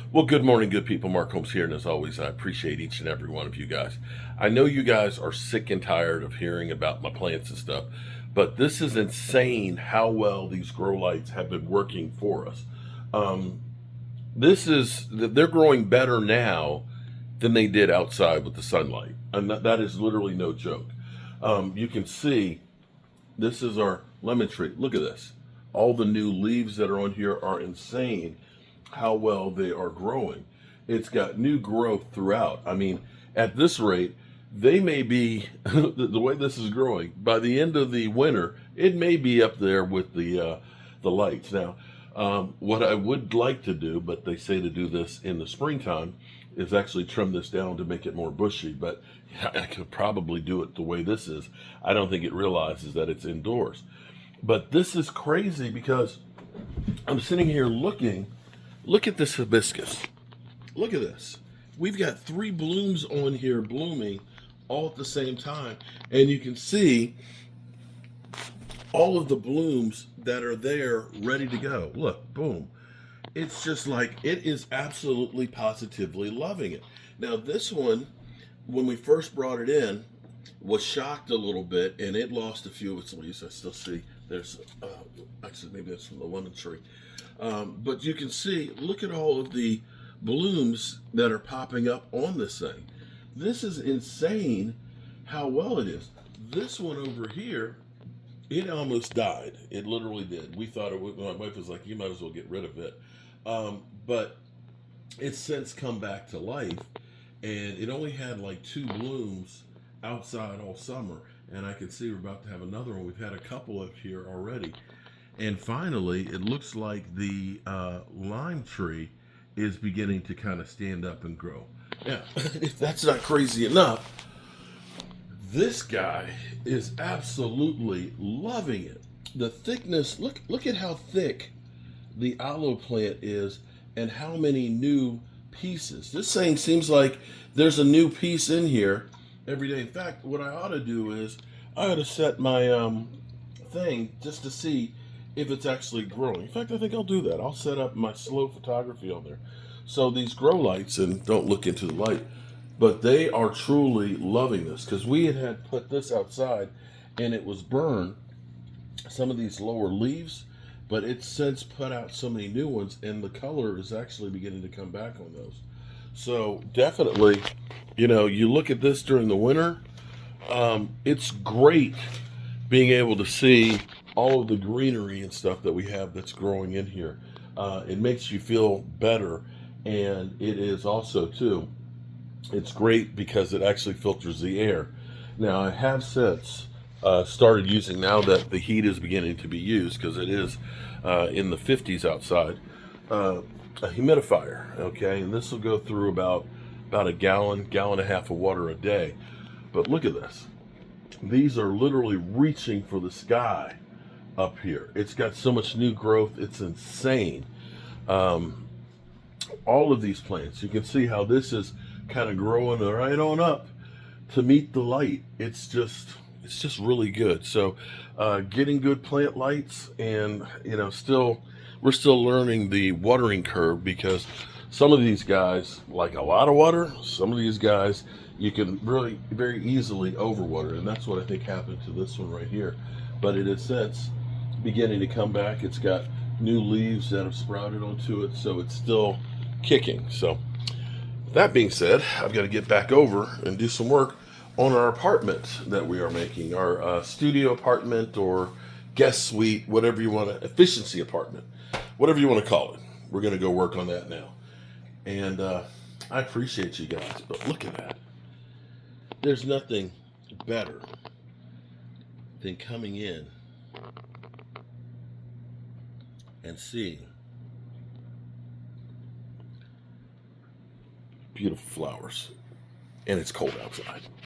Well, good morning, good people. Mark Holmes here, and as always, I appreciate each and every one of you guys. I know you guys are sick and tired of hearing about my plants and stuff, but this is insane how well these grow lights have been working for us. Um, they're growing better now than they did outside with the sunlight, and that is literally no joke. You can see this is our lemon tree. Look at this. All the new leaves that are on here are insane how well they are growing. It's got new growth throughout. I mean, at this rate, they may be the way this is growing. By the end of the winter, it may be up there with the lights. Now, what I would like to do, but they say to do this in the springtime, is actually trim this down to make it more bushy. But I could probably do it the way this is. I don't think it realizes that it's indoors. But this is crazy because I'm sitting here looking. Look at this hibiscus. Look at this. We've got three blooms on here blooming all at the same time. And you can see all of the blooms that are there ready to go. Look, boom. It's just like, it is absolutely positively loving it. Now, this one, when we first brought it in, was shocked a little bit, and it lost a few of its leaves. I still see there's, actually, maybe that's from the lemon tree. But you can see, look at all of the blooms that are popping up on this thing. This is insane how well it is. This one over here, it almost died. It literally did. We thought it would, my wife was like, you might as well get rid of it. But it's since come back to life, and it only had like two blooms outside all summer. And I can see we're about to have another one. We've had a couple up here already. And finally, it looks like the lime tree is beginning to kind of stand up and grow. Now, if that's not crazy enough, this guy is absolutely loving it. The thickness, look at how thick the aloe plant is and how many new pieces. This thing seems like there's a new piece in here every day. In fact, what I ought to do is I ought to set my thing just to see if it's actually growing. In fact, I think I'll do that. I'll set up my slow photography on there. So these grow lights, and don't look into the light, but they are truly loving this because we had put this outside and it was burned, some of these lower leaves, but it's since put out so many new ones, and the color is actually beginning to come back on those. So definitely, you look at this during the winter, it's great being able to see all of the greenery and stuff that we have that's growing in here. It makes you feel better, and it is also too, it's great because it actually filters the air. Now, I have since started using, now that the heat is beginning to be used, because it is in the 50s outside, a humidifier, okay? And this will go through about a gallon and a half of water a day. But look at this. These are literally reaching for the sky up here. It's got so much new growth, it's insane. All of these plants, you can see how this is kind of growing right on up to meet the light. It's just really good. So getting good plant lights, and we're still learning the watering curve, because some of these guys like a lot of water, some of these guys you can really very easily overwater, and that's what I think happened to this one right here. But it is since beginning to come back. It's got new leaves that have sprouted onto it, so it's still kicking. So that being said, I've got to get back over and do some work on our apartment that we are making, our studio apartment or guest suite, whatever you want to, efficiency apartment, whatever you want to call it. We're going to go work on that now. And I appreciate you guys, but look at that. There's nothing better than coming in and seeing beautiful flowers, and it's cold outside.